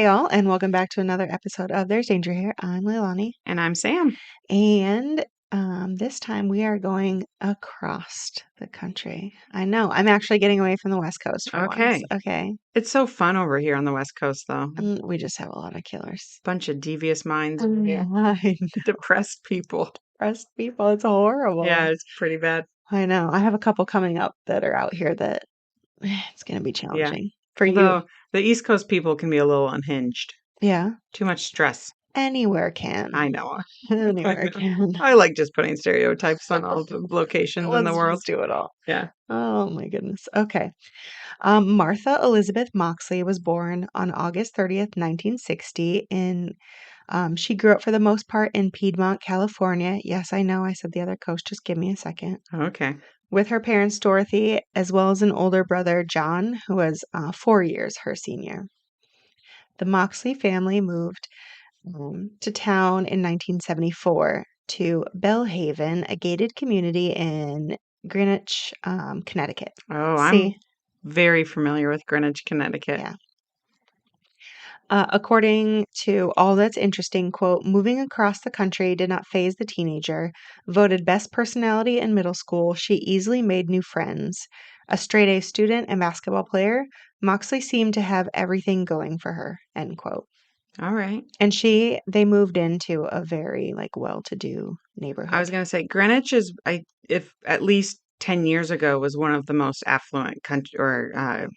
Hey y'all, and welcome back to another episode of There's Danger Here. I'm Leilani, And I'm Sam. and this time we are going across the country. I know, I'm actually getting away from the West Coast for once. Okay. Okay, It's so fun over here on the West Coast, though. A we just have a lot of killers. bunch of devious minds over here. I Depressed people. Depressed people, it's horrible. Yeah, it's pretty bad. I know. I have a couple coming up that are out here that it's going to be Yeah. challenging for you. Although the East Coast people can be a little unhinged. Yeah, Too much stress. anywhere can. I know. I Anywhere know. can. I like just putting stereotypes on all the locations in the Let's world. just do it all. Yeah. Oh my goodness. Okay. Martha Elizabeth Moxley was born on August 30th, 1960 she grew up for the most part in Piedmont, California. Yes, I know I said the other coast. Just give me a second. Okay. With her parents, Dorothy, as well as an older brother, John, who was 4 years her senior. The Moxley family moved to town in 1974 to Bellhaven, a gated community in Greenwich, Connecticut. Oh, I'm See? very familiar with Greenwich, Connecticut. Yeah. According to All That's Interesting, quote, moving across the country did not faze the teenager. Voted best personality in middle school, she easily made new friends. A straight-A student and basketball player, Moxley seemed to have everything going for her, end quote. All right. And they moved into a very, like, well-to-do I neighborhood. was going to say Greenwich is, if at least 10 years ago, was one of the most affluent country or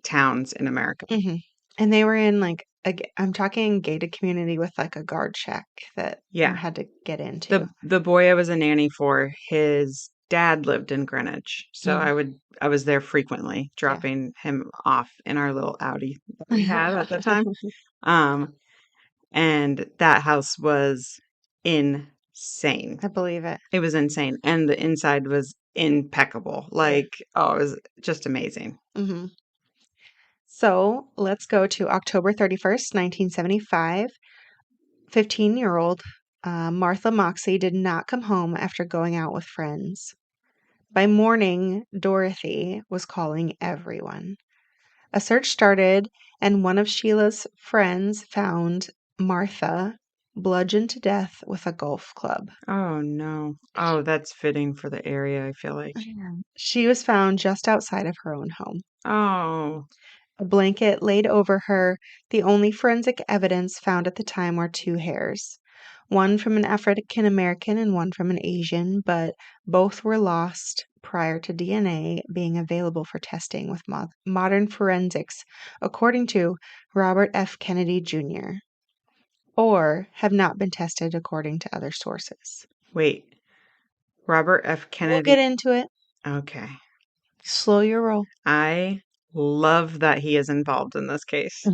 towns in America. hmm And they were in, like, I'm talking gated community with, like, a guard shack that you Yeah. had to get into. The boy I was a nanny for, his dad lived in Greenwich. So Mm. I was there frequently, Yeah. dropping him off in our little Audi that we had at the time. Um, and that house was insane. I believe it. It was insane. And the inside was impeccable. Like, oh, it was just amazing. hmm So let's go to October 31st, 1975. 15-year-old Martha Moxley did not come home after going out with friends. By morning, Dorothy was calling everyone. A search started, and one of Sheila's friends found Martha bludgeoned to death with a golf club. Oh, no. Oh, that's fitting for the area, I feel like. She was found just outside of her own home. Oh, A blanket laid over her. The only forensic evidence found at the time were two hairs, one from an African American and one from an Asian, but both were lost prior to DNA being available for testing with modern forensics, according to Robert F. Kennedy Jr., or have not been tested according to other sources. wait. Robert F. We'll get Kennedy. into it. Okay. Slow your roll. I love that he is involved in this case.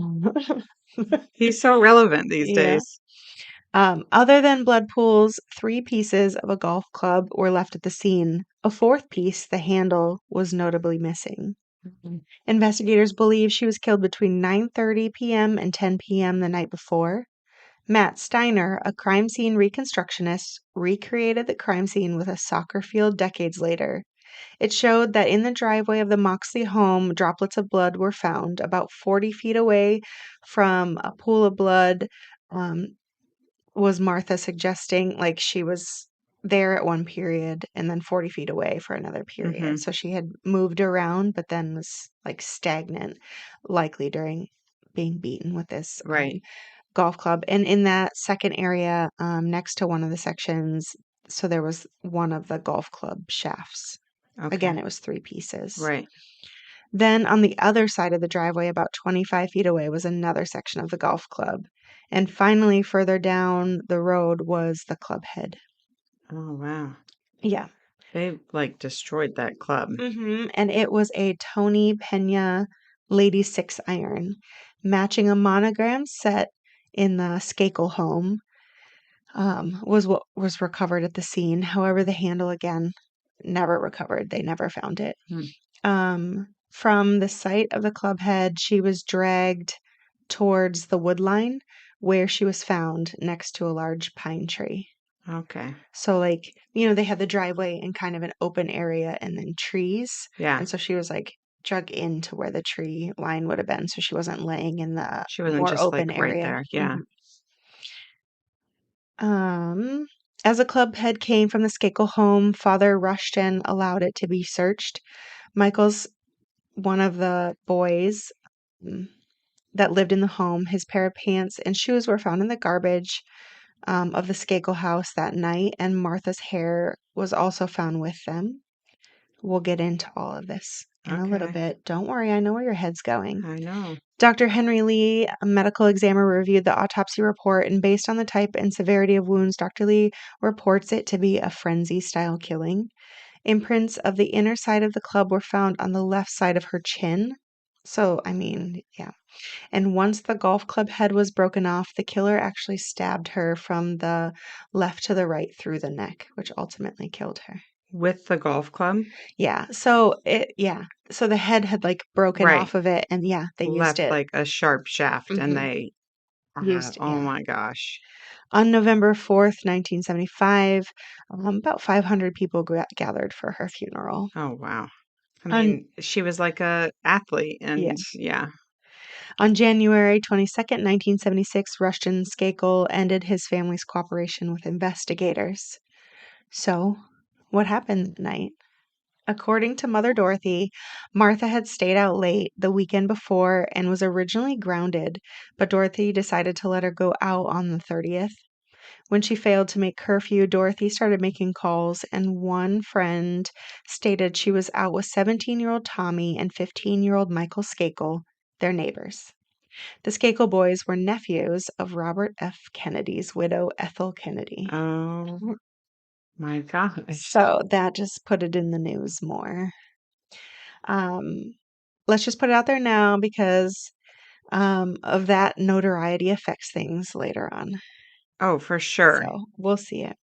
He's so relevant these Yeah. days. Other than blood pools, 3 pieces of a golf club were left at the scene. A fourth piece, the handle, was notably missing. Investigators believe she was killed between 9:30 p.m. and 10 p.m. the night before. Matt Steiner, a crime scene reconstructionist, recreated the crime scene with a soccer field decades later. It showed that in the driveway of the Moxley home, droplets of blood were found about 40 feet away from a pool of blood. Was Martha suggesting, like, she was there at one period and then 40 feet away for another period. Hmm. So she had moved around, but then was like stagnant, likely during being beaten with this Right. golf club. And in that second area, next to one of the sections, so there was one of the golf club shafts. Okay. Again, it was 3 pieces. Right. Then on the other side of the driveway, about 25 feet away, was another section of the golf club. And finally, further down the road was the club head. Oh, wow. Yeah. They like destroyed that club. And it was a Tony Pena Lady 6-iron, matching a monogram set in the Skakel home, was what was recovered at the scene. However, the handle, again, never recovered. They never found it. From the site of the club head, she was dragged towards the wood line where she was found next to a large pine tree. Okay. So, they had the driveway and kind of an open area and then trees. Yeah. And so she was, like, drug into where the tree line would have been, so she wasn't laying in the She wasn't more just, like, open right area. there. Yeah. As a club head came from the Skakel home, father rushed and allowed it to be searched. Michael's one of the boys mm, that lived in the home. His pair of pants and shoes were found in the garbage of the Skakel house that night, and Martha's hair was also found with them. We'll get into all of this in a little Okay. bit. Don't worry, I know where your head's going. I know. Dr. Henry Lee, a medical examiner, reviewed the autopsy report, and based on the type and severity of wounds, Dr. Lee reports it to be a frenzy style killing. Imprints of the inner side of the club were found on the left side of her chin. So, I mean, yeah. And once the golf club head was broken off, the killer actually stabbed her from the left to the right through the neck, which ultimately killed her. With the golf club? Yeah. So the head had like broken Right. off of it, and yeah, they used Left, it. like, a sharp shaft, and hmm they oh yeah. my gosh. On November 4th, 1975, about 500 people gathered for her funeral. Oh, wow. I On mean, she was like a athlete, yeah, and yeah. on January 22nd, 1976, Rushton Skakel ended his family's cooperation with investigators. So, what happened that night? According to Mother Dorothy, Martha had stayed out late the weekend before and was originally grounded, but Dorothy decided to let her go out on the 30th. When she failed to make curfew, Dorothy started making calls, and one friend stated she was out with 17-year-old Tommy and 15-year-old Michael Skakel, their neighbors. The Skakel boys were nephews of Robert F. Kennedy's widow, Ethel Kennedy. Oh my gosh. So that just put it in the news more. Um, let's just put it out there now because of that notoriety affects things later on. Oh, for sure. So we'll see it.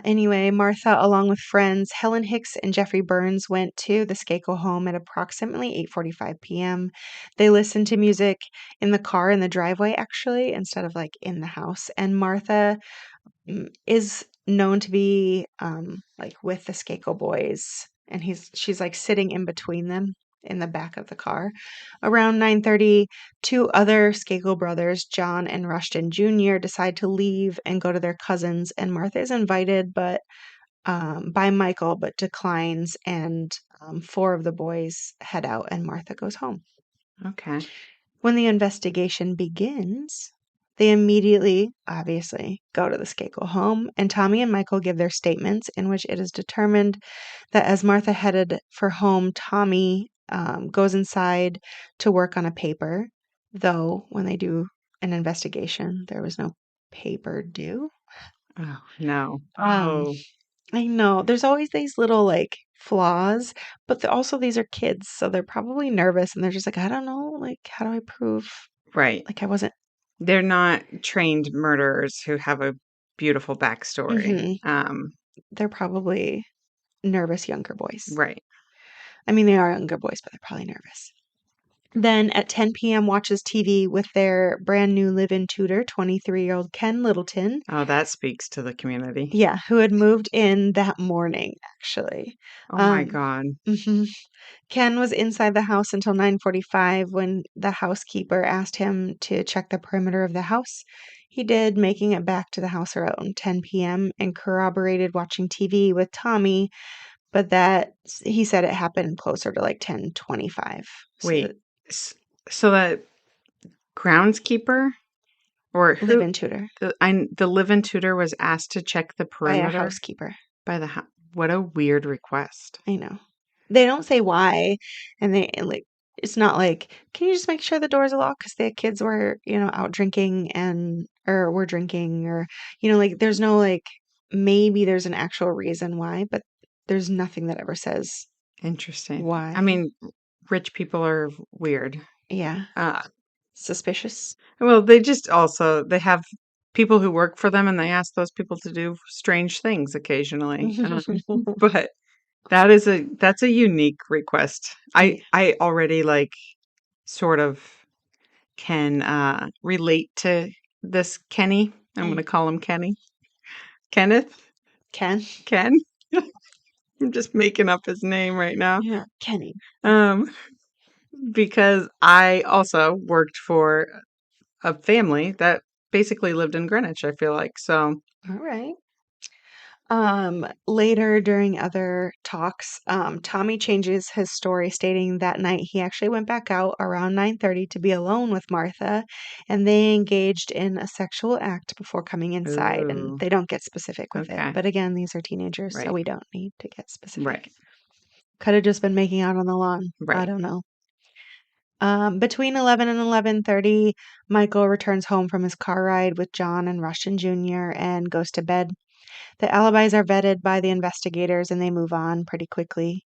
Anyway, Martha, along with friends Helen Hicks and Jeffrey Burns, went to the Skakel home at approximately 8:45 p.m. They listened to music in the car in the driveway, actually, instead of like in the house. And Martha is known to be like with the Skakel boys, and she's like sitting in between them in the back of the car. Around 9:30, two other Skakel brothers, John and Rushton Jr., decide to leave and go to their cousins, and Martha is invited but by Michael but declines, and four of the boys head out and Martha goes home. Okay. When the investigation begins, they immediately, obviously, go to the Skakel home, and Tommy and Michael give their statements in which it is determined that as Martha headed for home, Tommy goes inside to work on a paper, though when they do an investigation, there was no paper due. Oh, no. Um, Oh, I know there's always these little like flaws, but also these are kids, so they're probably nervous and they're just like, I don't know, like, how do I prove right. like I wasn't They're not trained murderers who have a beautiful backstory. hmm They're probably nervous younger boys. Right. I mean, they are younger boys, but they're probably nervous. Then at 10 p.m., watches TV with their brand new live-in tutor, 23-year-old Ken Littleton. Oh, that speaks to the community. Yeah, who had moved in that morning, actually. Oh my Um, God. mhm. Ken was inside the house until 9:45 when the housekeeper asked him to check the perimeter of the house. He did, making it back to the house around 10 p.m. and corroborated watching TV with Tommy, but that he said it happened closer to like 10:25. So Wait. the s- So that groundskeeper or who live-in tutor the live-in tutor was asked to check the by a perimeter housekeeper. by the house. What a weird request. I know. They don't say why, and like it's not like, "Can you just make sure the doors are locked?" Because the kids were, out drinking or were drinking or, like there's no like maybe there's an actual reason why, but there's nothing that ever says Interesting. I why. mean, rich people are weird. Yeah. Uh, Suspicious. well, they have people who work for them, and they ask those people to do strange things occasionally. But that's a unique request. I Yeah. I already like sort of can relate to this Kenny. I'm going to Mm. call him Kenny. Kenneth? Ken? Ken? I'm just making up his name right now. Yeah, Kenny. Um, because I also worked for a family that basically lived in Greenwich, I feel like. So, All right. Later during other talks, Tommy changes his story, stating that night he actually went back out around 9:30 to be alone with Martha, and they engaged in a sexual act before coming inside. And ooh, they don't get specific with it, okay. but again, these are teenagers, so Right. we don't need to get Right. specific. Could have just been making out on the lawn. I Right. don't know. Between 11 and 11:30, Michael returns home from his car ride with John and Rushton Jr. and goes to bed. The alibis are vetted by the investigators and they move on pretty quickly.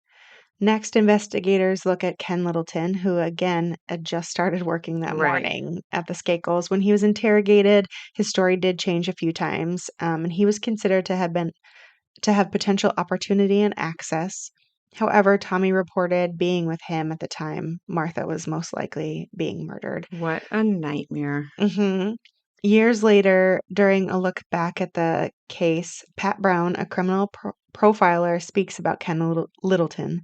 Next, investigators look at Ken Littleton, who again had just started working that Right. morning at the Skakels. When he was interrogated, his story did change a few times, and he was considered to have potential opportunity and access. However, Tommy reported being with him at the time Martha was most likely being murdered. What a nightmare. hmm Years later, during a look back at the case, Pat Brown, a criminal profiler, speaks about Ken Littleton,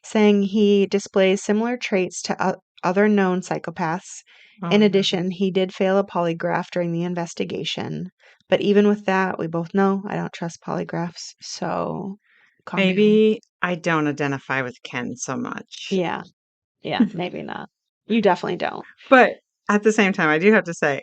saying he displays similar traits to other known psychopaths. Oh In no. addition, he did fail a polygraph during the investigation. But even with that, we both know I don't trust polygraphs, so calm down. Maybe I don't identify with Ken so much. Yeah, yeah, maybe not. You definitely don't. But at the same time, I do have to say,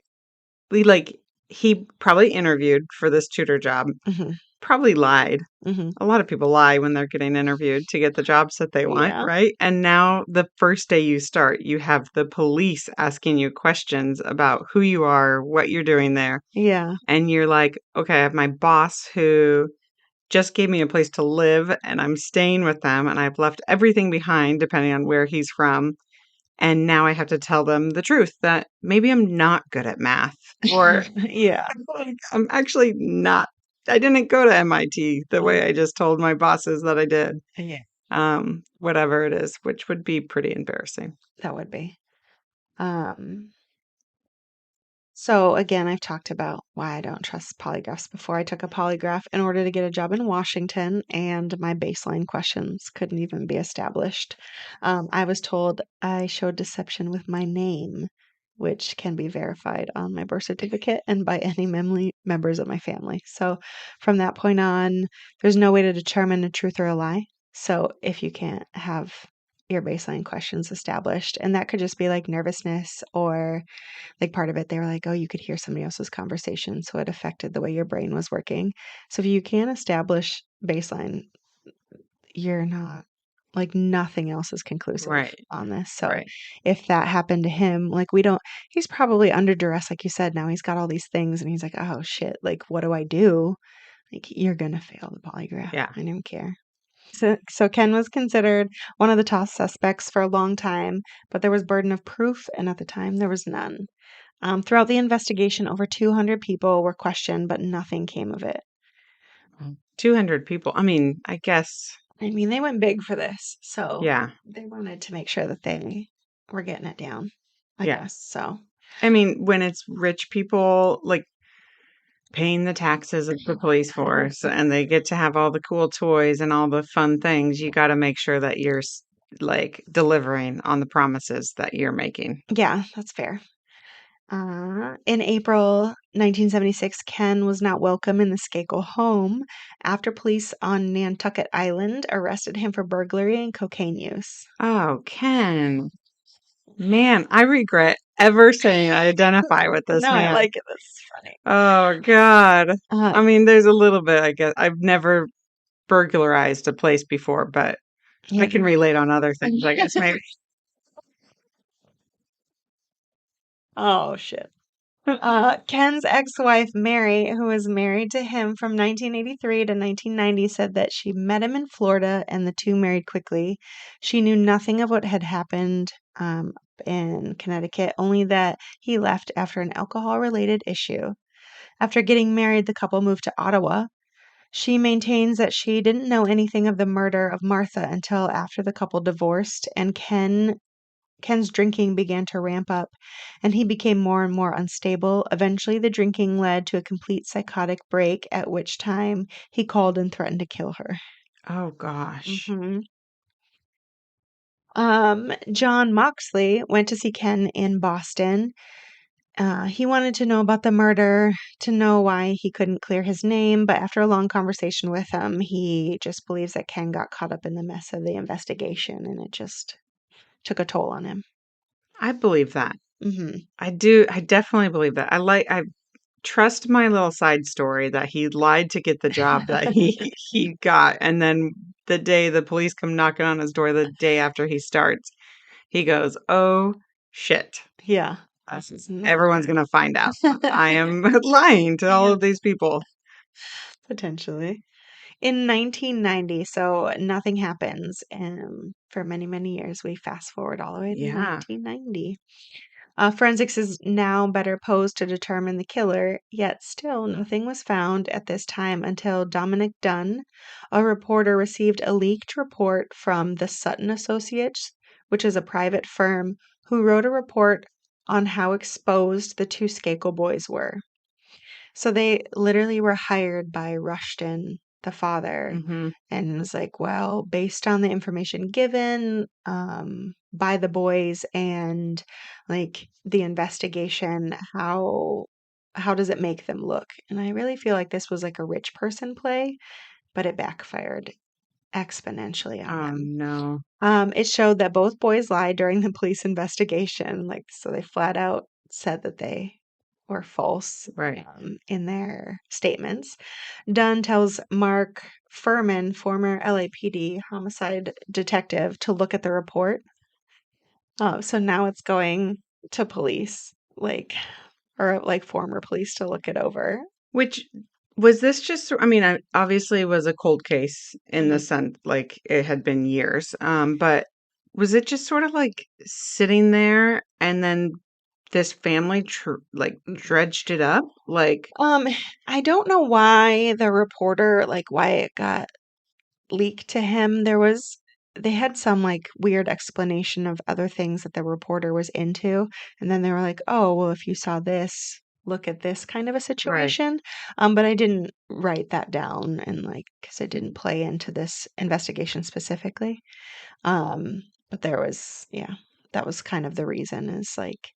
we like he probably interviewed for this tutor job, hmm probably lied. hmm A lot of people lie when they're getting interviewed to get the jobs that they want, Yeah, right? And now the first day you start, you have the police asking you questions about who you are, what you're doing there. yeah, And you're like, okay, I have my boss who just gave me a place to live and I'm staying with them and I've left everything behind depending on where he's from. And now I have to tell them the truth that maybe I'm not good at math or yeah, like, I'm actually not. I didn't go to MIT the way I just told my bosses that I did. yeah. Whatever it is, which would be pretty embarrassing. That would be. Um, so again, I've talked about why I don't trust polygraphs before. I took a polygraph in order to get a job in Washington, and my baseline questions couldn't even be established. I was told I showed deception with my name, which can be verified on my birth certificate and by any members of my family. So from that point on, there's no way to determine a truth or a lie. So if you can't have your baseline questions established, and that could just be like nervousness or like part of it, they were like, oh, you could hear somebody else's conversation. So it affected the way your brain was working. So if you can't establish baseline, you're not like nothing else is conclusive Right. on this. So Right. if that happened to him, like we don't, he's probably under duress, like you said. Now he's got all these things and he's like, oh shit, like what do I do? Like you're gonna fail the polygraph. Yeah. I don't care. So Ken was considered one of the top suspects for a long time, but there was burden of proof, and at the time there was none. Throughout the investigation, over 200 people were questioned, but nothing came of it. 200 people. I mean, I guess, I mean, they went big for this, so yeah. they wanted to make sure that they were getting it down, I Yeah. guess. So, I mean, when it's rich people, like paying the taxes of the police force and they get to have all the cool toys and all the fun things, you got to make sure that you're like delivering on the promises that you're making. yeah, that's fair. In April 1976, Ken was not welcome in the Skakel home after police on Nantucket Island arrested him for burglary and cocaine use. Oh, Ken. Man, I regret ever saying I identify with this No, I man. like it. This is funny. Oh, God. Uh, I mean, there's a little bit, I guess. I've never burglarized a place before, but I yeah. can relate on other things, I guess, maybe. Oh, shit. Ken's ex-wife, Mary, who was married to him from 1983 to 1990, said that she met him in Florida and the two married quickly. She knew nothing of what had happened in Connecticut, only that he left after an alcohol-related issue. After getting married, the couple moved to Ottawa. She maintains that she didn't know anything of the murder of Martha until after the couple divorced, and Ken's drinking began to ramp up, and he became more and more unstable. Eventually, the drinking led to a complete psychotic break, at which time he called and threatened to kill her. Oh, gosh. hmm John Moxley went to see Ken in Boston. He wanted to know about the murder, to know why he couldn't clear his name, but after a long conversation with him, he just believes that Ken got caught up in the mess of the investigation and it just took a toll on him. I believe that. hmm I do. I definitely believe that. I trust my little side story that he lied to get the job that he got, and then the day the police come knocking on his door the day after he starts, he goes, "Oh, shit. Yeah, this is not Everyone's gonna find out. I good. am lying to all Yeah, of these people." potentially. In 1990, so nothing happens for many, many years. We fast forward all the way to Yeah. 1990. Forensics is now better posed to determine the killer, yet still nothing was found at this time until Dominic Dunn, a reporter, received a leaked report from the Sutton Associates, which is a private firm, who wrote a report on how exposed the two Skakel boys were. So they literally were hired by Rushton, the father, Mhm. and was like, well, based on the information given by the boys and like the investigation, how does it make them look? And I really feel like this was like a rich person play, but it backfired exponentially on Oh, them. no. It showed that both boys lied during the police investigation. Like, so they flat out said that they were false Right. in their statements. Dunn tells Mark Furman, former LAPD homicide detective, to look at the report. So now it's going to police, or like former police to look it over. Which was this just I mean, I obviously it was a cold case in the Mhm. sense like it had been years, but was it just sort of like sitting there and then this family like dredged it up? Like, Um, I don't know why the reporter, like why it got leaked to him. They had some like weird explanation of other things that the reporter was into, and then they were like, "Oh, well, if you saw this, look at this kind of a right, situation." But I didn't write that down and like because it didn't play into this investigation specifically. But yeah, that was kind of the reason is like,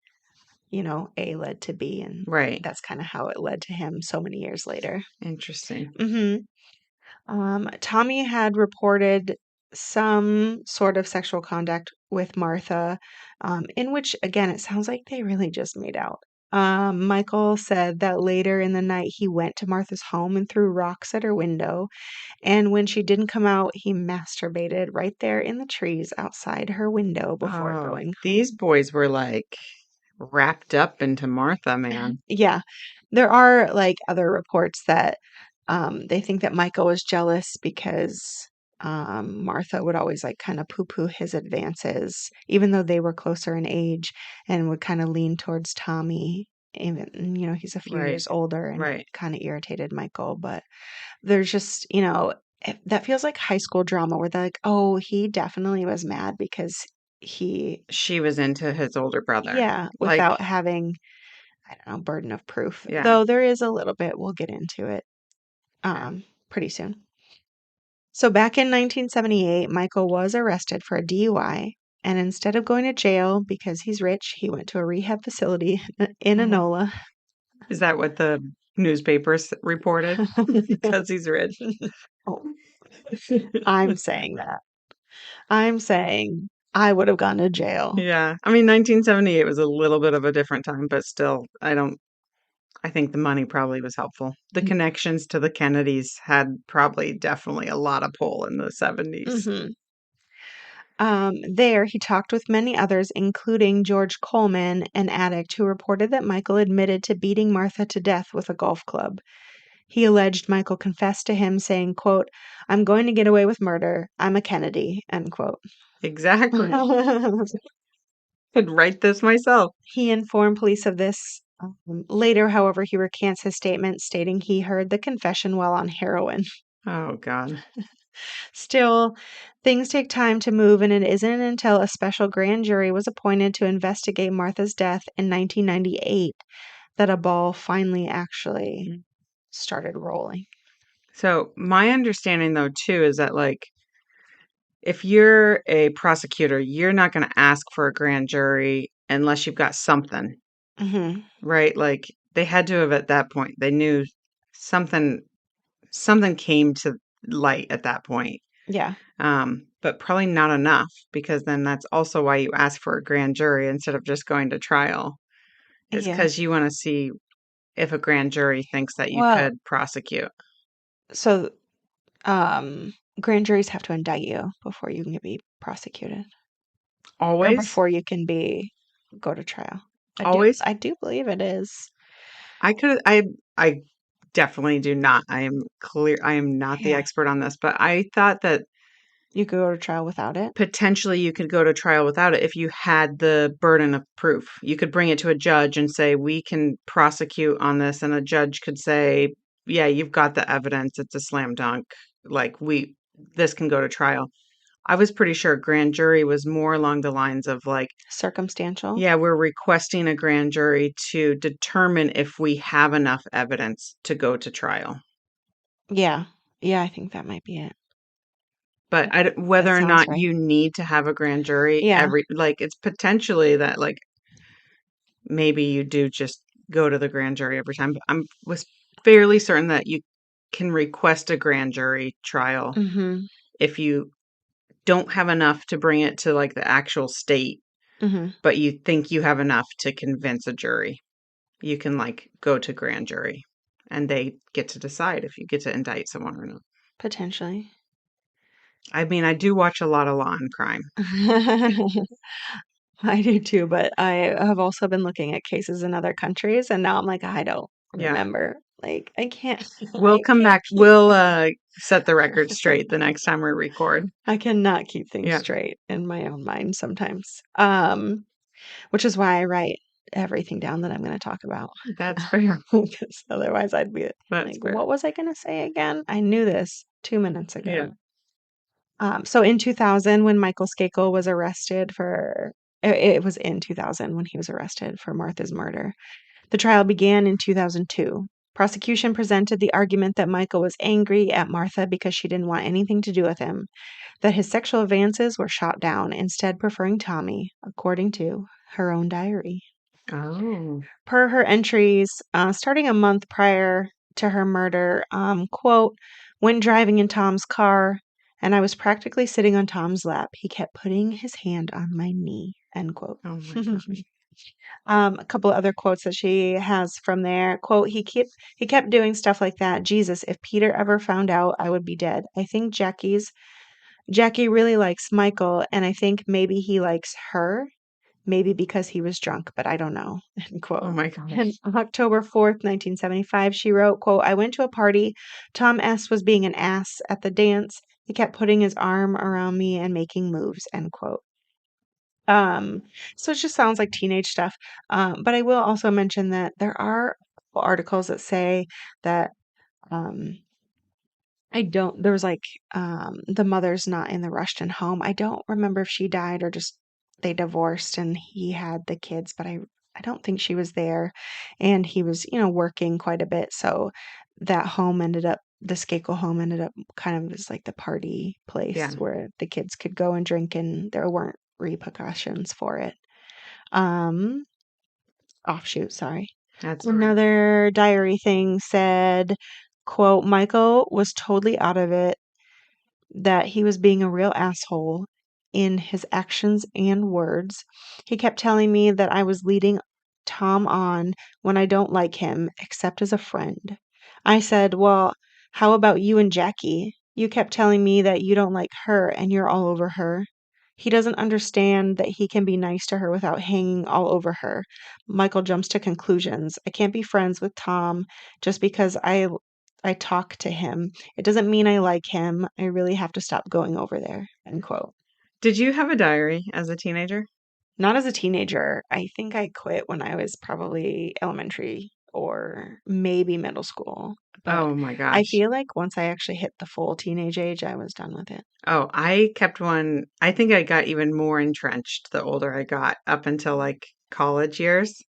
A led to B, and right. that's kind of how it led to him so many years later. Interesting. hmm Tommy had reported some sort of sexual contact with Martha, in which, again, it sounds like they really just made out. Michael said that later in the night he went to Martha's home and threw rocks at her window. And when she didn't come out, he masturbated right there in the trees outside her window before Oh, going these home. boys were like wrapped up into Martha, man. Yeah, there are like other reports that they think that Michael was jealous because Martha would always like kind of poo poo his advances, even though they were closer in age, and would kind of lean towards Tommy. Even, he's a few Right, years older and it right. kind of irritated Michael. But there's just, that feels like high school drama where they're like, oh, he definitely was mad because he, She was into his older brother. yeah, Like, without having, I don't know, burden of proof. yeah. Though there is a little bit, we'll get into it pretty soon. So back in 1978, Michael was arrested for a DUI, and instead of going to jail because he's rich, he went to a rehab facility in Oh, Enola. is that what the newspapers reported? Because he's rich. Oh, I'm saying that. I'm saying I would have gone to jail. Yeah. I mean, 1978 was a little bit of a different time, but still, I think the money probably was helpful. The connections to the Kennedys had probably definitely a lot of pull in the 70s. hmm There, he talked with many others, including George Coleman, an addict who reported that Michael admitted to beating Martha to death with a golf club. He alleged Michael confessed to him, saying, quote, "I'm going to get away with murder. I'm a Kennedy," end quote. Exactly. Could write this myself. He informed police of this. Later, however, he recants his statement, stating he heard the confession while on heroin. Oh, God. Still, things take time to move, and it isn't until a special grand jury was appointed to investigate Martha's death in 1998 that a ball finally actually started rolling. So my understanding though too is that like if you're a prosecutor, you're not going to ask for a grand jury unless you've got something, Mhm. right? Like they had to have at that point. They knew something something came to light at that point. Yeah. But probably not enough because then that's also why you ask for a grand jury instead of just going to trial. It's Yeah. because you want to see if a grand jury thinks that you Well, could prosecute. so, grand juries have to indict you before you can be prosecuted or Always, before you can go to trial. always. I do believe it is. I definitely do not. I am not the Yeah. expert on this, but I thought that You could go to trial without it. potentially you could go to trial without it if you had the burden of proof. You could bring it to a judge and say, we can prosecute on this. And a judge could say, yeah, you've got the evidence. It's a slam dunk. Like, this can go to trial. I was pretty sure grand jury was more along the lines of like, Circumstantial. yeah, we're requesting a grand jury to determine if we have enough evidence to go to trial. Yeah. Yeah, I think that might be it. But That whether or sounds not right. you need to have a grand jury, Yeah. it's potentially that like maybe you do just go to the grand jury every time. But was fairly certain that you can request a grand jury trial Mhm. if you don't have enough to bring it to like the actual state, Mhm. but you think you have enough to convince a jury. You can like go to grand jury and they get to decide if you get to indict someone or not. Potentially. I mean, I do watch a lot of Law and Crime. I do too, but I have also been looking at cases in other countries, and now I'm like, I don't Yeah. remember. Like, I can't, We'll I come can't back. keep, We'll set the record straight the next time we record. I cannot keep things Yeah, straight in my own mind sometimes. Which is why I write everything down that I'm going to talk about. that's fair. Because otherwise I'd be That's like, fair. what was I going to say again? I knew this 2 minutes Yeah. ago. So in 2000, when Michael Skakel was arrested it was in 2000 when he was arrested for Martha's murder. The trial began in 2002. Prosecution presented the argument that Michael was angry at Martha because she didn't want anything to do with him, that his sexual advances were shot down, instead preferring Tommy, according to her own diary. Oh. Per her entries, starting a month prior to her murder, quote, when driving in Tom's car, and I was practically sitting on Tom's lap, he kept putting his hand on my knee, end quote. Oh my God. A couple other quotes that she has from there. Quote, he kept doing stuff like that. Jesus, if Peter ever found out, I would be dead. I think Jackie really likes Michael, and I think maybe he likes her. Maybe because he was drunk, but I don't know, end Oh quote. my And gosh. October 4th, 1975, she wrote, quote, I went to a party. Tom S. was being an ass at the dance. He kept putting his arm around me and making moves, end quote. Um, so it just sounds like teenage stuff. But I will also mention that there are articles that say that um, I don't there was, like, the mother's not in the Rushton home. I don't remember if she died or just they divorced and he had the kids, but I don't think she was there, and he was, working quite a bit, so that home ended up the Skakel home ended up kind of as, like, the party place Yeah, where the kids could go and drink, and there weren't repercussions for it. Um Offshoot, sorry. that's fine. Another diary thing said, quote, Michael was totally out of it, that he was being a real asshole in his actions and words. He kept telling me that I was leading Tom on when I don't like him, except as a friend. I said, well, how about you and Jackie? You kept telling me that you don't like her and you're all over her. He doesn't understand that he can be nice to her without hanging all over her. Michael jumps to conclusions. I can't be friends with Tom just because I talk to him. It doesn't mean I like him. I really have to stop going over there. End quote. Did you have a diary as a teenager? Not as a teenager. I think I quit when I was probably elementary or maybe middle school. But Oh my I gosh. feel like once I actually hit the full teenage age, I was done with it. Oh, I kept one. I think I got even more entrenched the older I got, up until like college years.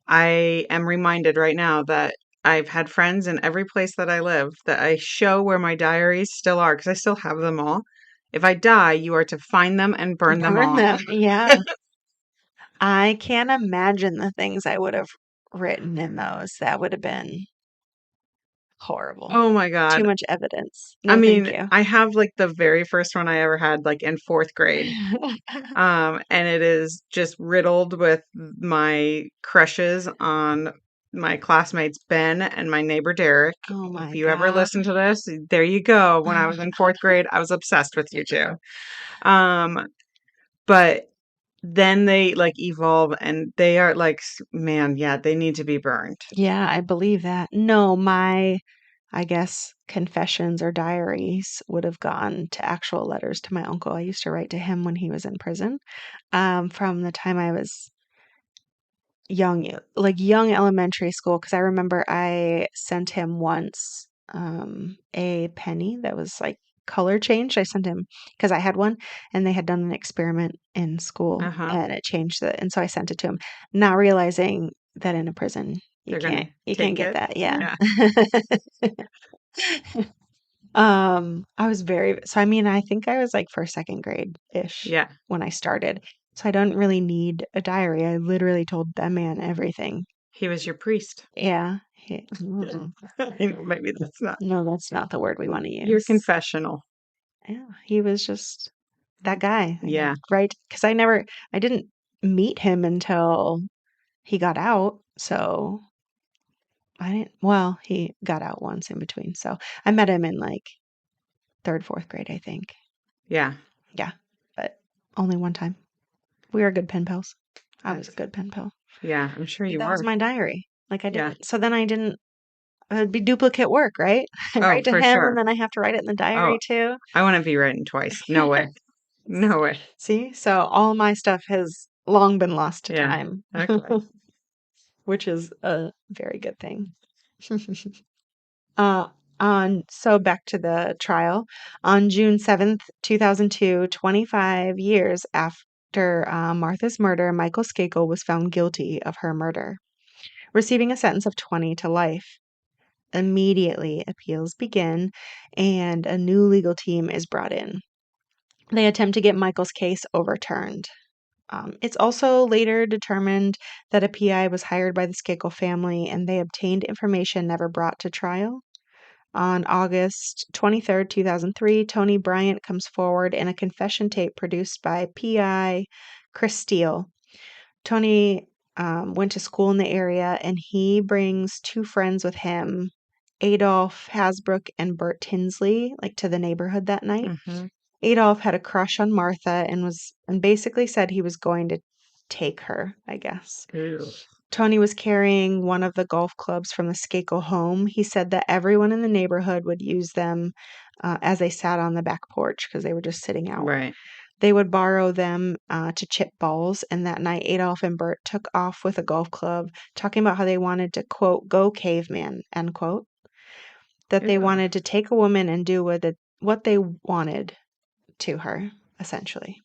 I am reminded right now that I've had friends in every place that I live that I show where my diaries still are because I still have them all. If I die, you are to find them and burn them Burn all. them. Yeah. I can't imagine the things I would have written in those. That would have been horrible. Oh my Too God. much evidence. I No, thank mean, you. I have like the very first one I ever had, like in fourth grade. And it is just riddled with my crushes on my classmates Ben and my neighbor Derek. Oh If my you ever God. listen to this, there you go. When I was in fourth grade, I was obsessed with you two. Um, but then they like evolve and they are like, man, yeah, they need to be burned. Yeah, I believe that. No, I guess, confessions or diaries would have gone to actual letters to my uncle. I used to write to him when he was in prison, from the time I was young, like young elementary school, because I remember I sent him once a penny that was like color changed. I sent him because I had one and they had done an experiment in school Uh-huh. and it changed it. And so I sent it to him, not realizing that in a prison They're gonna you can't take get it. that. Yeah. Yeah. I was very, so I mean, I think I was like first, second grade ish Yeah. when I started. So I don't really need a diary. I literally told that man everything. He was your priest. Yeah. Maybe that's not No, that's not the word we want to your use. confessional. Yeah, he was just that guy, Yeah. right? Because I didn't meet him until he got out. So I didn't, well, he got out once in between. So I met him in like third, fourth grade, I think. Yeah. Yeah, but only one time. We were good pen pals. I was a That's good pen pal. yeah, I'm sure But you that was were. my diary. Like I Yeah. didn't, so then I didn't, it'd be duplicate work, right? I Oh, write to for him and sure. then I have to write it in the Oh, diary too. I want to be written twice. No way. No way. See, so all my stuff has long been lost to Yeah. time, Okay. which is a very good thing. uh, so back to the trial. On June 7th, 2002, 25 years after Martha's murder, Michael Skakel was found guilty of her murder, receiving a sentence of 20 to life. Immediately, appeals begin and a new legal team is brought in. They attempt to get Michael's case overturned. It's also later determined that a PI was hired by the Skakel family and they obtained information never brought to trial. On August 23rd, 2003, Tony Bryant comes forward in a confession tape produced by PI Chris Steele. Tony went to school in the area and he brings two friends with him, Adolf Hasbrook and Bert Tinsley, like to the neighborhood that night. Mm-hmm. Adolf had a crush on Martha and basically said he was going to take her, I guess. Ew. Tony was carrying one of the golf clubs from the Skakel home. He said that everyone in the neighborhood would use them as they sat on the back porch because they were just sitting out. Right. They would borrow them to chip balls, and that night Adolf and Bert took off with a golf club, talking about how they wanted to, quote, go caveman, end quote, that they Ew. wanted to take a woman and do what they wanted to her, essentially.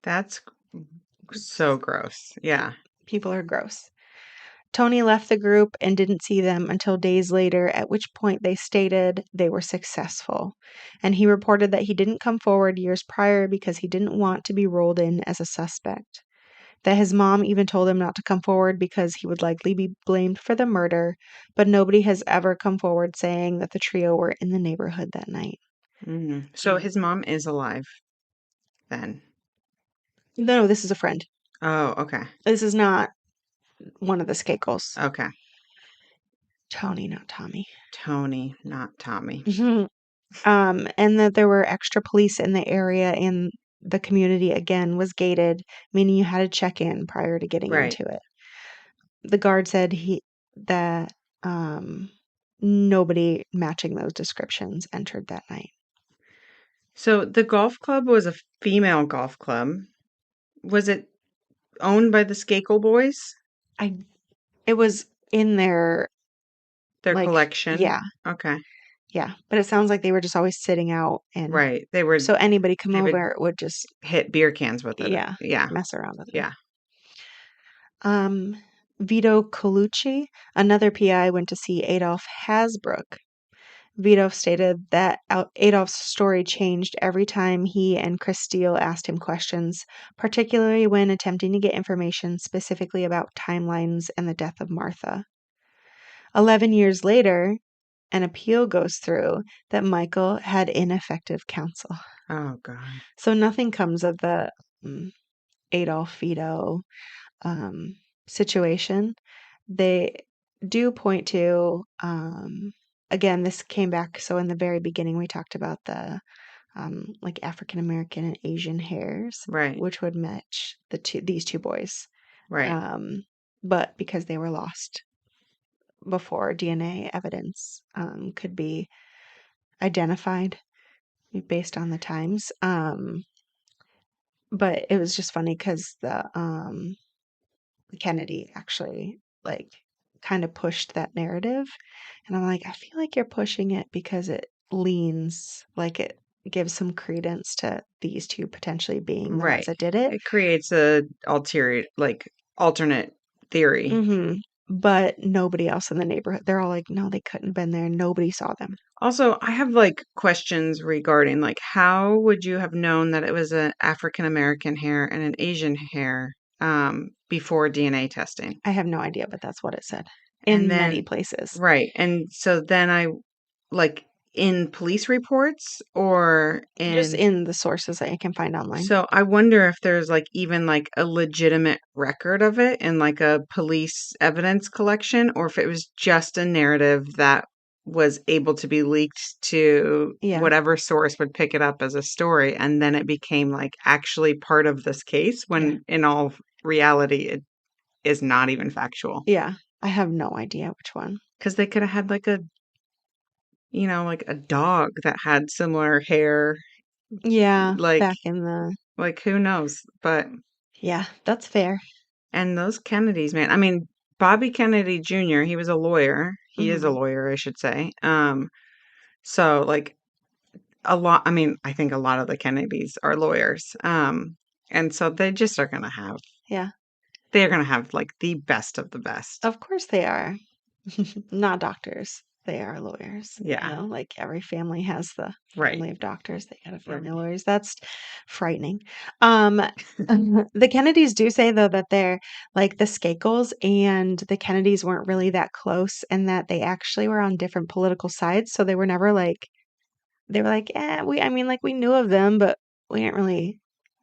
That's so gross. Yeah. People are gross. Tony left the group and didn't see them until days later, at which point they stated they were successful. And he reported that he didn't come forward years prior because he didn't want to be rolled in as a suspect. That his mom even told him not to come forward because he would likely be blamed for the murder, but nobody has ever come forward saying that the trio were in the neighborhood that night. Mm. So his mom is alive then. No, this is a friend. Oh, okay. This is not one of the Skakels. Okay. Tony, not Tommy. Tony, not Tommy. And that there were extra police in the area and the community again was gated, meaning you had to check in prior to getting Right. into it. The guard said that nobody matching those descriptions entered that night. So the golf club was a female golf club. Was it owned by the Skakel boys? I It was in their Their like collection? Okay. yeah, but it sounds like they were just always sitting out and Right. They were so anybody come they would over would just hit beer cans with it. yeah, Yeah. mess around with them. Yeah. Um, Vito Colucci, another PI, went to see Adolf Hasbrook. Vito stated that Adolf's story changed every time he and Chris Steele asked him questions, particularly when attempting to get information specifically about timelines and the death of Martha. 11 years later, an appeal goes through that Michael had ineffective counsel. Oh, God. So nothing comes of the Adolf Vito situation. They do point to, again, this came back. So in the very beginning, we talked about the like African American and Asian hairs, Right. which would match these two boys. Right. But because they were lost before DNA evidence could be identified based on the times. But it was just funny because the Kennedy actually like kind of pushed that narrative, and I'm like, I feel like you're pushing it because it leans like it gives some credence to these two potentially being the ones Right. that did it. It creates a alternate theory. Mm-hmm. But nobody else in the neighborhood, they're all like, no, they couldn't have been there. Nobody saw them. Also, I have like questions regarding like how would you have known that it was an African American hair and an Asian hair before DNA testing? I have no idea, but that's what it said And in many then places. right. And so then I like in police reports or Just in in the sources that you can find online. so I wonder if there's like even like a legitimate record of it in like a police evidence collection or if it was just a narrative that was able to be leaked to Yeah, whatever source would pick it up as a story and then it became like actually part of this case yeah, when in all reality it is not even factual. yeah. I have no idea which one. Because they could have had like a like a dog that had similar hair, Yeah, like back in the who knows? But yeah, that's fair. and those Kennedys, man. I mean, Bobby Kennedy Jr., he was a lawyer. He is a Hmm. lawyer, I should say. So like a lot, I mean, I think a lot of the Kennedys are lawyers. And so they just are going to have, Yeah, they're going to have like the best of the best. of course they are. Not doctors. They are lawyers. Yeah, Like every family has the right, family of doctors. They got a family of right. lawyers. That's frightening. Um, the Kennedys do say though that they're like the Skakels and the Kennedys weren't really that close, and that they actually were on different political sides. So they were never like they were like, I mean, like we knew of them, but we didn't really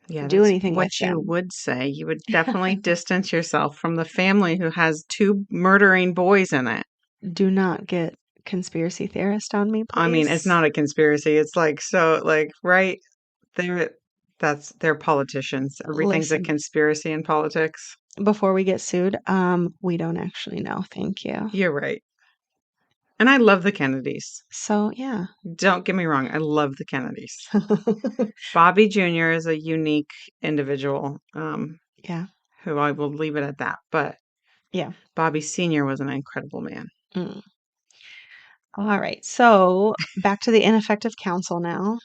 Yeah, do that's anything with what you them. would say. You would definitely distance yourself from the family who has two murdering boys in it. Do not get conspiracy theorist on me, I mean, it's please. not a conspiracy. It's like so like right they're they're politicians. Everything's a Listen, conspiracy in politics. before we get sued, we don't actually know. Thank you. You're right. And I love the Kennedys. So, yeah. Don't get me wrong. I love the Kennedys. Bobby Jr. is a unique individual Yeah. who I will leave it at that. But Yeah. Bobby Sr. was an incredible man. Mm. All right. So, back to the ineffective counsel now.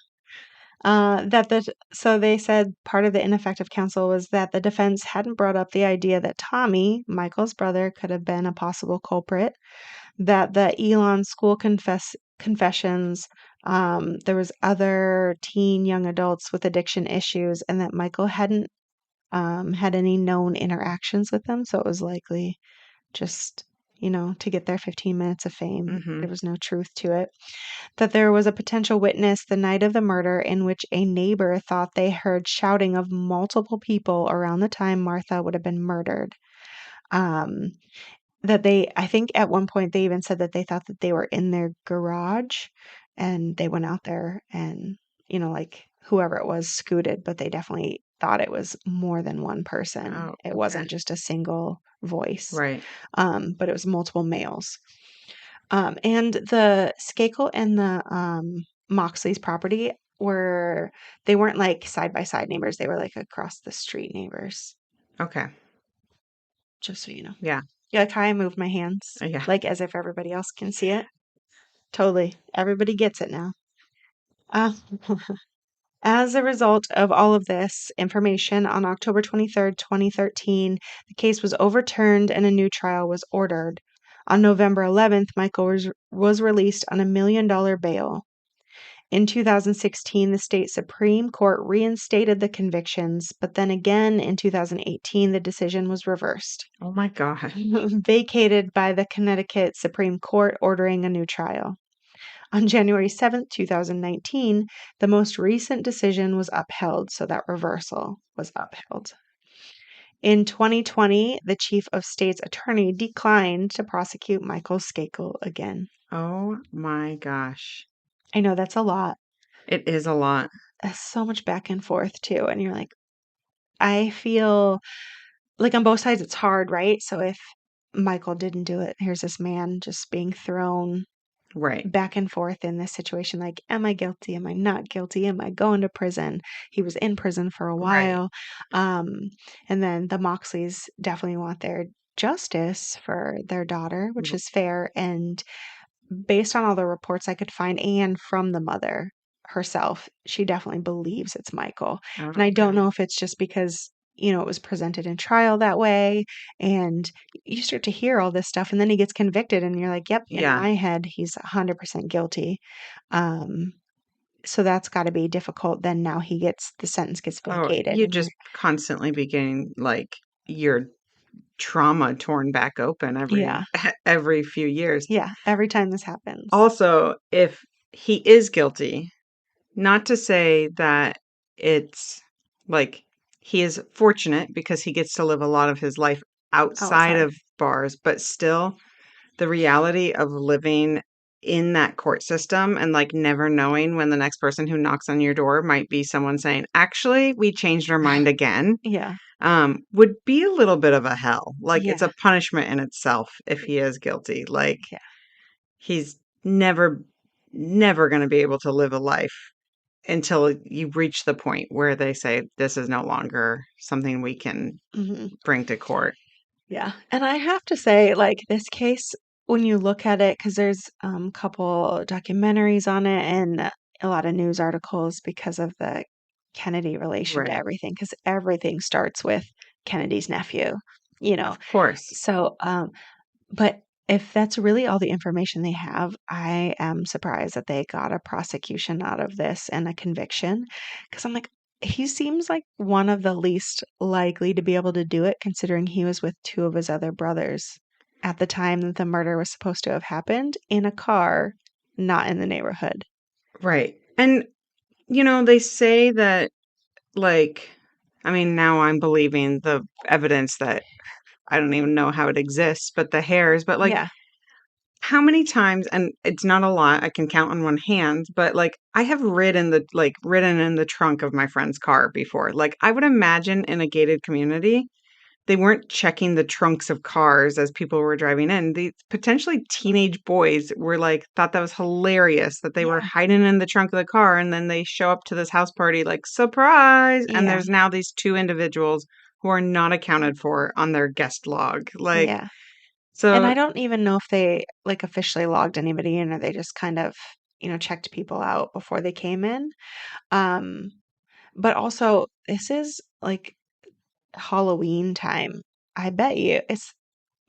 So they said part of the ineffective counsel was that the defense hadn't brought up the idea that Tommy, Michael's brother, could have been a possible culprit, that the Elon school confessions, there was other teen young adults with addiction issues, and that Michael hadn't had any known interactions with them, so it was likely just to get their 15 minutes of fame. Hmm. There was no truth to it. That there was a potential witness the night of the murder in which a neighbor thought they heard shouting of multiple people around the time Martha would have been murdered. Um, I think at one point they even said that they thought that they were in their garage and they went out there and, like whoever it was scooted, but they definitely thought it was more than one person. Oh, It okay. wasn't just a single voice, Right. but it was multiple males. And the Skakel and the Moxley's property they weren't like side by side neighbors. They were like across the street neighbors, Okay. just so you know. Yeah. Yeah, like how I move my hands, Yeah. like as if everybody else can see it. Totally. Everybody gets it now. Uh, As a result of all of this information, on October 23rd, 2013, the case was overturned and a new trial was ordered. On November 11th, Michael was released on $1 million bail. In 2016, the state Supreme Court reinstated the convictions, but then again in 2018, the decision was reversed, Oh my God. vacated by the Connecticut Supreme Court ordering a new trial. On January 7th, 2019, the most recent decision was upheld, so that reversal was upheld. In 2020, the chief of state's attorney declined to prosecute Michael Skakel again. Oh my gosh. I know that's a lot. It is a lot. That's so much back and forth, too. And you're like, I feel like on both sides it's hard, right? So if Michael didn't do it, here's this man just being thrown Right. back and forth in this situation, like, am I guilty? Am I not guilty? Am I going to prison? He was in prison for a Right. while. And then the Moxleys definitely want their justice for their daughter, which R- is fair. And based on all the reports I could find and from the mother herself, she definitely believes it's Michael. And I don't Okay. know if it's just because, it was presented in trial that way and you start to hear all this stuff and then he gets convicted and you're like, yep, in Yeah. my head, he's 100% guilty. Um, so that's got to be difficult. Then now the sentence gets Oh, vacated you and you're, just constantly be getting like your trauma torn back open every yeah, every few years. yeah, every time this happens. Also, if he is guilty, not to say that it's like he is fortunate because he gets to live a lot of his life outside Outside. of bars, but still the reality of living in that court system and like never knowing when the next person who knocks on your door might be someone saying, actually, we changed our mind again, Yeah, would be a little bit of a hell. Like it's yeah, a punishment in itself if he is guilty. Like yeah. he's never going to be able to live a life until you reach the point where they say this is no longer something we can Mhm. bring to court. Yeah, and I have to say, like, this case, when you look at it, because there's a couple documentaries on it and a lot of news articles because of the Kennedy relation to Right. everything, because everything starts with Kennedy's nephew, you know. Of course. So, but if that's really all the information they have, I am surprised that they got a prosecution out of this and a conviction. Because I'm like, he seems like one of the least likely to be able to do it, considering he was with two of his other brothers at the time that the murder was supposed to have happened in a car, not in the neighborhood. Right. And, they say that, like, I mean, now I'm believing the evidence that I don't even know how it exists, but the hairs, but like, Yeah, how many times, and it's not a lot, I can count on one hand, but like, I have ridden in the trunk of my friend's car before. Like, I would imagine in a gated community, they weren't checking the trunks of cars as people were driving in. These potentially teenage boys were like, thought that was hilarious that they were yeah, hiding in the trunk of the car. And then they show up to this house party like, surprise. And yeah, there's now these two individuals who are not accounted for on their guest log. Like, yeah. And so, I don't even know if they like officially logged anybody in or they just kind of, checked people out before they came in. Um, But also, this is like Halloween time. I bet you it's,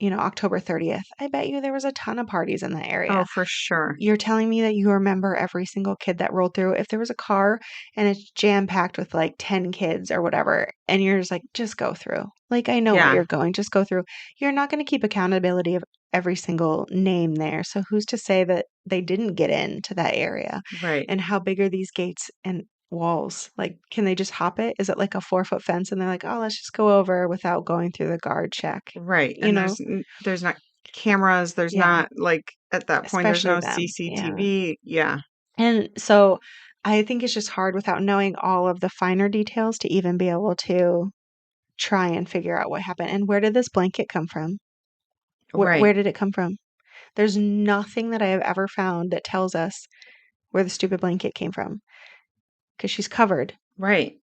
October 30th. I bet you there was a ton of parties in the oh, area. for sure. You're telling me that you remember every single kid that rolled through. If there was a car and it's jam packed with like 10 kids or whatever, and you're just like, just go through. Like, I know where Yeah, you're going, just go through. You're not going to keep accountability of every single name there. So who's to say that they didn't get into that area? right. And how big are these gates and walls? Like, can they just hop it? Is it like a 4-foot fence? And they're like, oh, let's just go over without going through the guard check. Right. You And know? there's not cameras, there's Yeah. not like at that point there's Especially no them. Yeah. CCTV. Yeah. And so I think it's just hard without knowing all of the finer details to even be able to try and figure out what happened. And where did this blanket come from? Where Right. did it come from? There's nothing that I have ever found that tells us where the stupid blanket came from because she's covered. Right.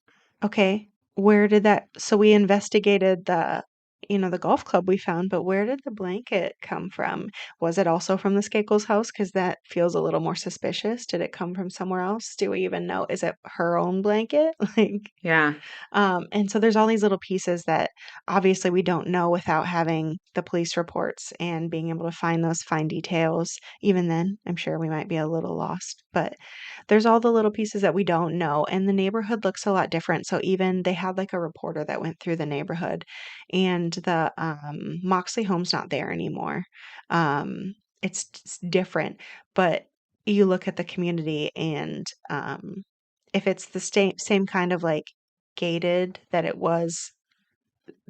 Okay. Where did that? So we investigated the the golf club we found, but where did the blanket come from? Was it also from the Skakel's house? Because that feels a little more suspicious. Did it come from somewhere else? Do we even know? Is it her own blanket? Like, Yeah. and so there's all these little pieces that obviously we don't know without having the police reports and being able to find those fine details. Even then, I'm sure we might be a little lost, but there's all the little pieces that we don't know. And the neighborhood looks a lot different. So even they had like a reporter that went through the neighborhood, and the Moxley home's not there anymore. It's different, but you look at the community and if it's the same kind of like gated that it was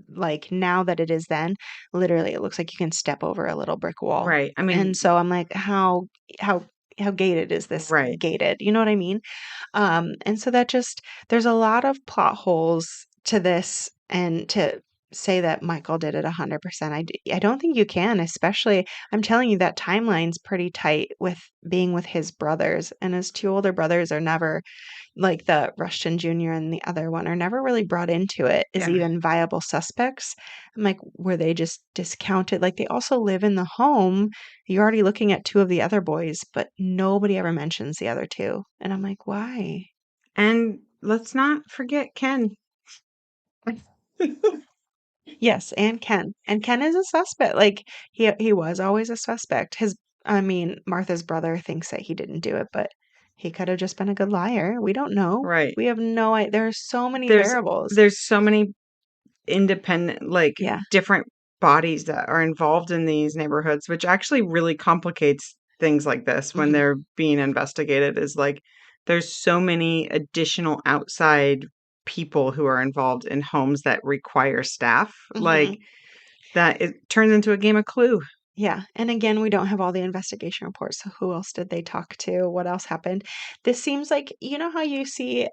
like now that it is then, literally it looks like you can step over a little brick wall. Right. I And mean, so I'm like, how how gated is this right. gated? You know what I mean? And so that just there's a lot of plot holes to this, and to say that Michael did it 100%, I don't think you can, especially I'm telling you that timeline's pretty tight with being with his brothers, and his two older brothers are never like the Rushton Jr. and the other one are never really brought into it as Yeah. even viable suspects. I'm like, were they just discounted? Like, they also live in the home. You're already looking at two of the other boys, but nobody ever mentions the other two. And I'm like, why? And let's not forget Ken. Yes, and Ken. And Ken is a suspect. Like, he was always a suspect. I mean, Martha's brother thinks that he didn't do it, but he could have just been a good liar. We don't know. Right. We have no idea. There are so many There's variables. there's so many independent, like, Yeah. different bodies that are involved in these neighborhoods, which actually really complicates things like this when Hmm. they're being investigated, is like there's so many additional outside people who are involved in homes that require staff, like, Hmm. that it turns into a game of Clue. Yeah, and again, we don't have all the investigation reports, so who else did they talk to? What else happened? This seems like, you know how you see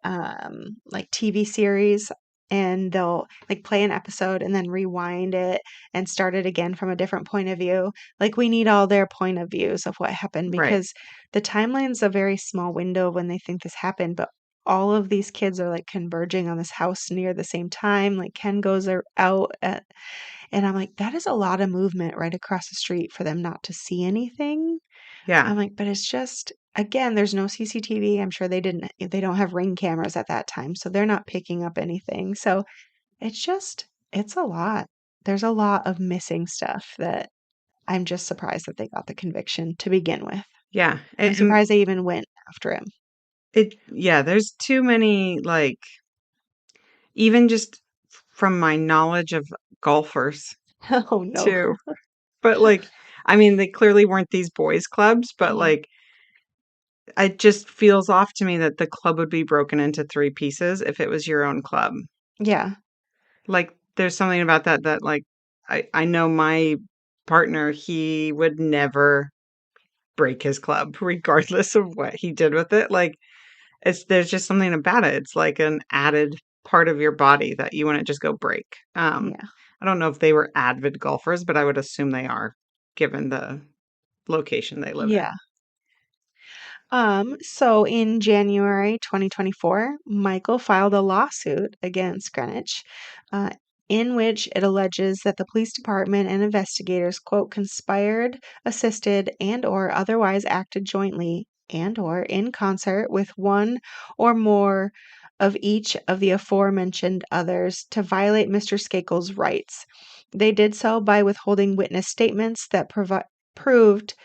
like TV series and they'll like play an episode and then rewind it and start it again from a different point of view. Like, we need all their point of views of what happened, Right. because the timeline's a very small window of when they think this happened, but all of these kids are like converging on this house near the same time. Like, Ken goes out at, and I'm like, that is a lot of movement right across the street for them not to see anything. Yeah. I'm like, but it's just, again, there's no CCTV. I'm sure they don't have ring cameras at that time, so they're not picking up anything. So it's just, it's a lot. There's a lot of missing stuff that I'm just surprised that they got the conviction to begin with. Yeah. I'm surprised they even went after him. Yeah, there's too many, like, even just from my knowledge of golfers Oh no. too. But, like, I mean, they clearly weren't these boys' clubs, but, Mhm. like, it just feels off to me that the club would be broken into 3 pieces if it was your own club. Yeah. Like, there's something about that, like, I know my partner, he would never break his club regardless of what he did with it. Like, there's just something about it. It's like an added part of your body that you wouldn't just go break. Yeah. I don't know if they were avid golfers, but I would assume they are, given the location they live in. Yeah. So in January 2024, Michael filed a lawsuit against Greenwich, uh, in which it alleges that the police department and investigators, quote, conspired, assisted, and or otherwise acted jointly and or in concert with one or more of each of the aforementioned others to violate Mr. Skakel's rights. They did so by withholding witness statements that proved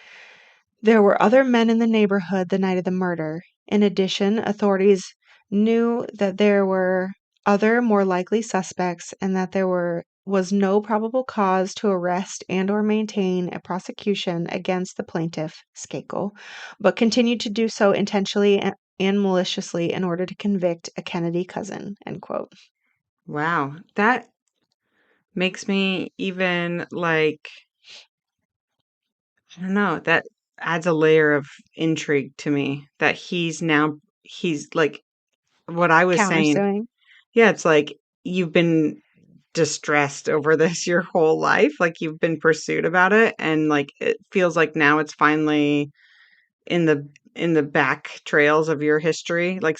there were other men in the neighborhood the night of the murder. In addition, authorities knew that there were other more likely suspects and that was no probable cause to arrest and or maintain a prosecution against the plaintiff, Skakel, but continued to do so intentionally and maliciously in order to convict a Kennedy cousin, end quote. Wow. That makes me even like, I don't know, that adds a layer of intrigue to me that he's like what I was saying. Countersuing. Yeah, it's like you've been distressed over this your whole life. Like, you've been pursued about it, and like it feels like now it's finally in the back trails of your history. Like,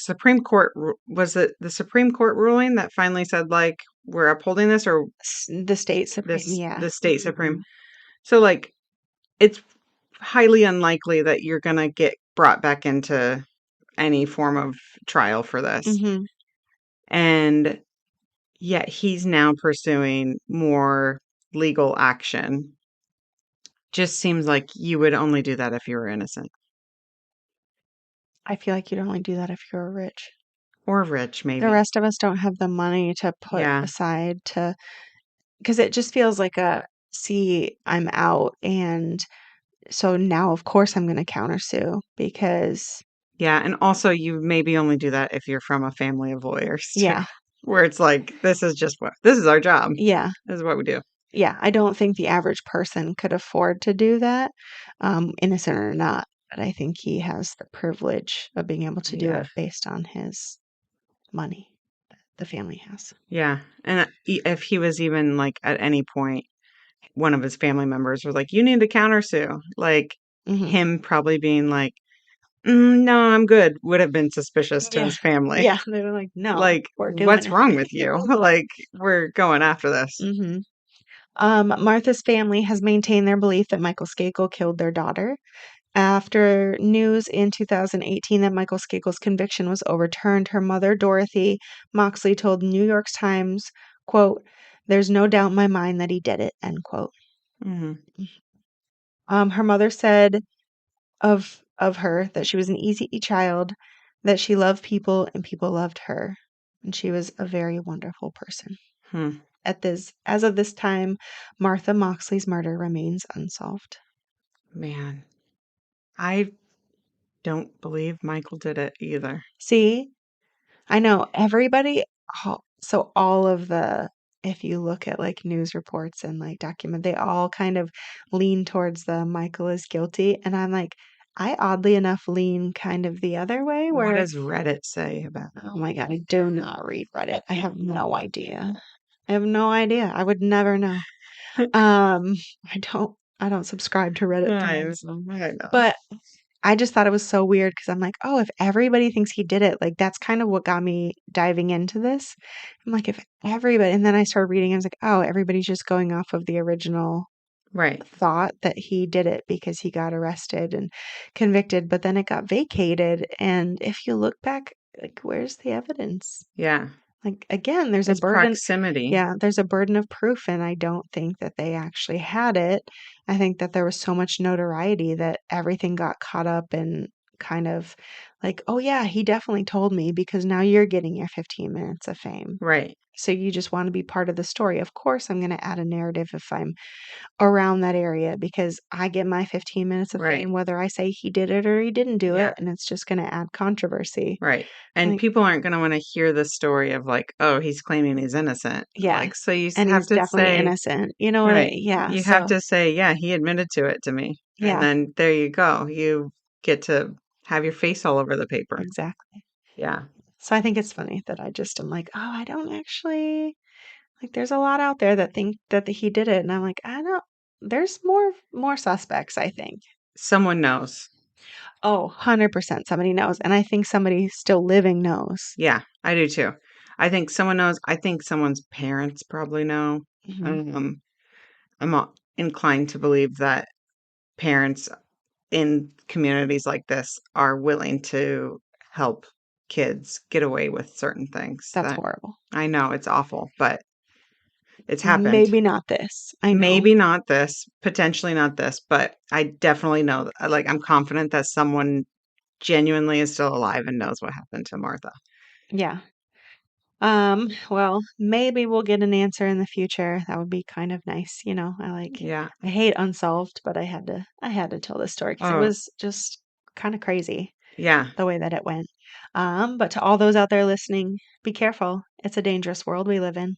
was it the Supreme Court ruling that finally said, like, we're upholding this, or The state supreme, yeah. the state supreme. So like it's highly unlikely that you're going to get brought back into any form of trial for this. Mhm. And yet he's now pursuing more legal action. Just seems like you would only do that if you were innocent I feel like you'd only do that if you were rich. or rich, The maybe. rest of us don't have the money to put Yeah. aside to, because it just feels like a, see, I'm out, and so now of course I'm going to countersue because Yeah. And also, you maybe only do that if you're from a family of lawyers, too, yeah, where it's like, this is our job. yeah, This is what we do. yeah. I don't think the average person could afford to do that, innocent or not. But I think he has the privilege of being able to do Yeah. it based on his money that the family has. Yeah. And if he was even like at any point, one of his family members was like, you need to countersue, like Hmm. him probably being like, no, I'm good, would have been suspicious to Yeah, his family. yeah. They were like, no, Like, we're doing what's it. wrong with you? Like, we're going after this. Hmm. Martha's family has maintained their belief that Michael Skakel killed their daughter. After news in 2018 that Michael Skakel's conviction was overturned, her mother, Dorothy Moxley, told New York Times, quote, "There's no doubt in my mind that he did it," end quote. Hmm. Her mother said of her that she was an easy child, that she loved people and people loved her, and she was a very wonderful person. Hmm. As of this time, Martha Moxley's murder remains unsolved. Man, I don't believe Michael did it either. See, I know everybody, so all of the, if you look at like news reports and like document, they all kind of lean towards the Michael is guilty. And I'm like, I oddly enough lean kind of the other way What where, does Reddit say about oh my God, I do not read Reddit. I have no idea. I have no idea. I would never know. it? Um, I don't subscribe to Reddit I threads. know. But I just thought it was so weird because I'm like, oh, if everybody thinks he did it, like that's kind of what got me diving into this. I'm like, if everybody, and then I started reading, I was like, oh, everybody's just going off of the original Right. thought that he did it because he got arrested and convicted, but then it got vacated. And if you look back, like, where's the evidence? Yeah. Like, again, there's a It's burden. proximity. Yeah, there's a burden of proof, and I don't think that they actually had it. I think that there was so much notoriety that everything got caught up in kind of like, oh, yeah, he definitely told me because now you're getting your 15 minutes of fame. Right. So you just want to be part of the story. Of course, I'm going to add a narrative if I'm around that area because I get my 15 minutes of Right. fame, whether I say he did it or he didn't do Yeah. it, and it's just going to add controversy. Right. And Like, people aren't going to want to hear the story of like, oh, he's claiming he's innocent. yeah, Like, so you and have he's to definitely say, innocent. You know what right. yeah, You have so to say, yeah, he admitted to it to me. And yeah, then there you go. You get to have your face all over the paper. exactly. Yeah. So I think it's funny that I just am like, "Oh, I don't actually like there's a lot out there that think that he did it." And I'm like, "I don't there's more suspects, I think." Someone knows. Oh, 100% somebody knows, and I think somebody still living knows. Yeah, I do too. I think someone knows. I think someone's parents probably know. Mhm. Um, inclined to believe that parents in communities like this are willing to help kids get away with certain things That's that horrible. I know it's awful, but it's happened. Maybe not this. I know. Maybe not this, potentially not this, but I definitely know, like, I'm confident that someone genuinely is still alive and knows what happened to Martha. Yeah. Well, maybe we'll get an answer in the future. That would be kind of nice, Yeah. I hate unsolved, but I had to tell this story because it Oh, was just kind of crazy yeah. the way that it went. But to all those out there listening, be careful. It's a dangerous world we live in.